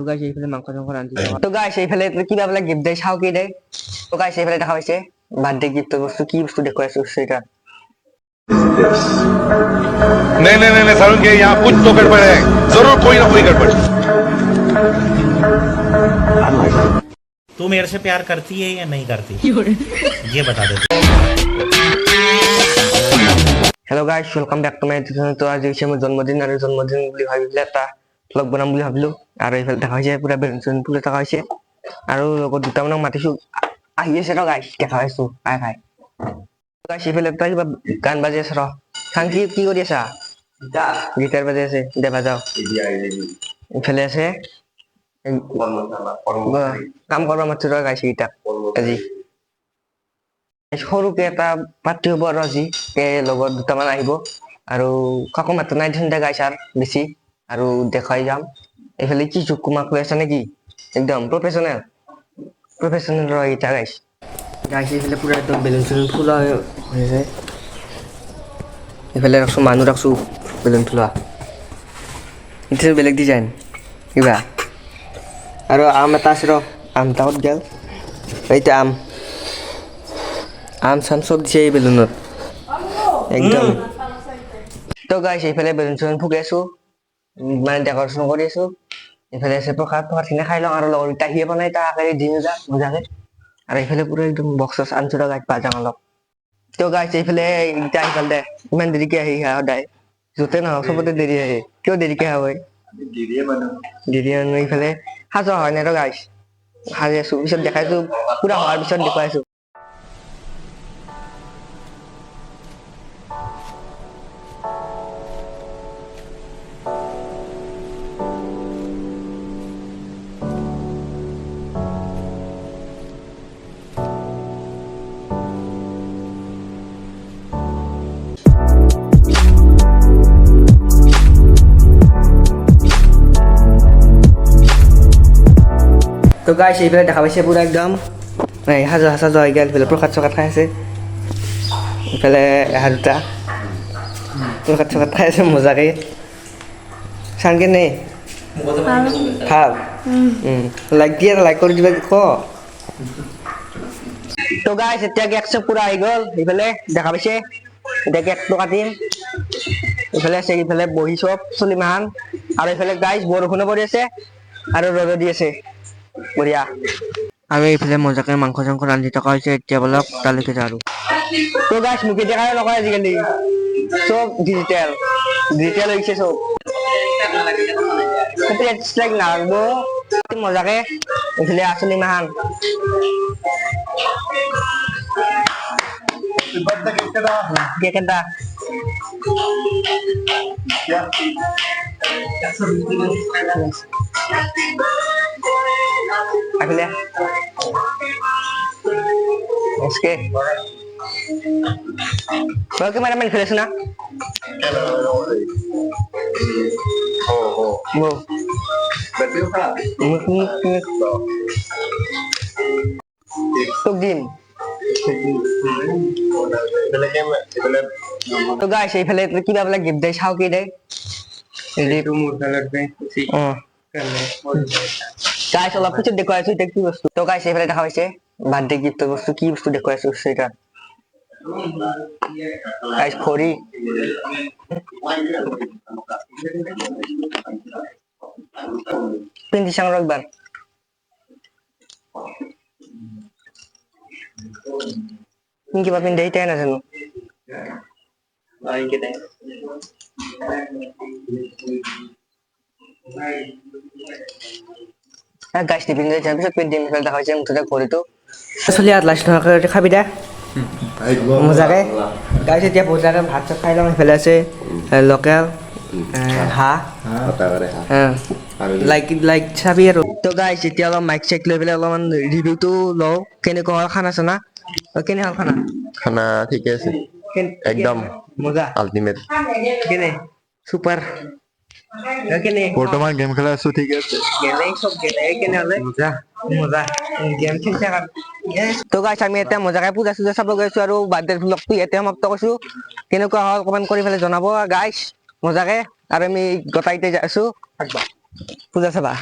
তো গাইস এইফালে মাংস চাংস ৰান্ধি তো গাইস এইফালে কিবা বোলে গিফট দে চাও কি দে তো গাইস এইফালে দেখা পাইছে বাৰ্থডে গিফট বস্তু কি বস্তু দেখুৱাই আছো সেটা नहीं नहीं नहीं सारुण के यहाँ कुछ तो गड़बड़ है जरूर कोई ना कोई गड़बड़ तू मेरे से प्यार करती है या नहीं करती ये बता दे hello guys welcome back to my channel तो आज হৈছে মোৰ জন্মদিন আৰু জন্মদিন বুলি ভাবিলে এটা ব্লগ বনাম বুলি ভাবিলো আৰু এইফালে দেখা হৈছে পুৰা বেলুন ফুল থকা হৈছে আৰু লগত দুটা মানক মাতিছো আহি আছে ৰ গাইস দেখা পাইছো আই ভাই গাইস এইফালে তাই গান বাজি আছে ৰ খাংকি কি কৰি আছা গিটাৰ বাজি আছে দে বাজাও এইফালে আছে কাম কৰবা মাত্ৰ ৰ গাইস গিটা আজি সৰুকে এটা পাৰ্টি হ'ব আৰু আজি লগত দুটামান আহিব আৰু কাকো মাত্ৰ নাই ধুন্দা গাইছ আৰু বেছি আৰু দেখাই যাম এইফালে কি চুকুমাক লৈ আছে নেকি একদম প্ৰফেচনেল ৰ এটা গাইছ এইফালে পুৰা একদম বেলুন চেলুন ফুলা হৈছে এইফালে ৰাখছো মানুহ ৰাখছো বেলুন ফুলা এতিয়া বেলেগ ডিজাইন কিবা আৰু আম এটা আছে ৰ আম টাউত গেল এইটা আম চাম সব দিছে এই বেলুনত একদম তো গাইস এইফালে বেলুন চেলুন ফুকে আছো মানে ডেকৰেশ্যন কৰি আছো এইফালে আছে প্ৰসাদ খিনি খাই লওঁ আৰু লগৰ ইটা হিয়ে বনাই তা আকাৰে দিন যা মজাকে আৰু এইফালে পুৰা একদম বক্স আনচুৰা গাইত বাজাং অলপ তো গাইস এইফালে ইটা আহিল দে ইমান দেৰিকে আহি সদায় যতে নহওক চবতে দেৰি আহে কিয় দেৰিকে হয় দেৰি মানে এইফালে সাজা হয় নাই ৰ গাইস সাজি আছো পিছত দেখাইছো পুৰা হোৱাৰ পিছত দেখুৱাইছো তো গাইস এইফালে দেখা পাইছে পুৰা একদম হাজা হাজা হৈ গেল এইফালে প্ৰসাদ চকাত খাই আছে এইফালে এহাৰ দুটা প্ৰসাদ চকাত খাই আছে মজাকে চান কেনে ভাল লাইক দিয়ে লাইক কৰি দিবা ক তো গাইস এতিয়া কেক পুৰা আহি গ'ল এইফালে দেখা পাইছে এতিয়া কেকটো কাটিম এইফালে আছে এইফালে বহি চব চলিমাহান আৰু এইফালে গাইস বৰষুণো পৰি আছে আৰু ৰ'দ দি আছে বঢ়িয়া আৰু এইফালে মজাকে মাংস চাংস ৰান্ধি থকা হৈছে এতিয়া বলক তালৈকে যা আৰু তো গাইস মুখে দেখাই নকয় আজিকালি চব ডিজিটেল হৈছে চব কপিৰাইট ষ্ট্ৰাইক নাগব মজাকে এইফালে আসলি মাহান কেক এটা Akhirnya, oke. Bagaimana main film sana? Oh. Betul tak? Tugin. तो गाइस এইফালে কিবা বলে গিফট দে চাও কি দে এই তো মোর কালার দে খুশি গাইস অলপ কিছু দেখুৱাইছো এটা কি বস্তু তো গাইস এইফালে দেখা পাইছে বাৰ্থডে গিফট বস্তু কি বস্তু দেখুৱাইছো সেটা গাইস খৰি পিন্ধি চাং একবার কিবা পিন্ধি এইটাই না জানো Lain kita. Guys, di pinggir jam bisa pindah misal dah macam tu dah kori tu. Lihat lah, sudah kerja kabi dah. Muzak eh. Guys, setiap muzak kan भात खाई लोग पहले से local ha. Like sabi ero. तो guys, setiap लोग mic check level लोग man review tu लोग kene ko खाना sana. Kene hal खाना. खाना ठीक है से एकदम मजा अल्टीमेट केने सुपर केने বৰ্তমান গেম খেলা আছো ঠিক আছে কেনে সব কেনে হলে মজা গেম খেলছে কাম তো গাইস আমি এটা মজাকে পূজা সুজা চাব গৈছো আৰু বাৰ্থডে ব্লগটো ইয়াতে সমাপ্ত কৰিছো কেনেকুৱা হল কমেন্ট কৰি ফেলে জনাব গাইস মজাকে আৰু আমি গটাইতে যাইছো পূজা চাবা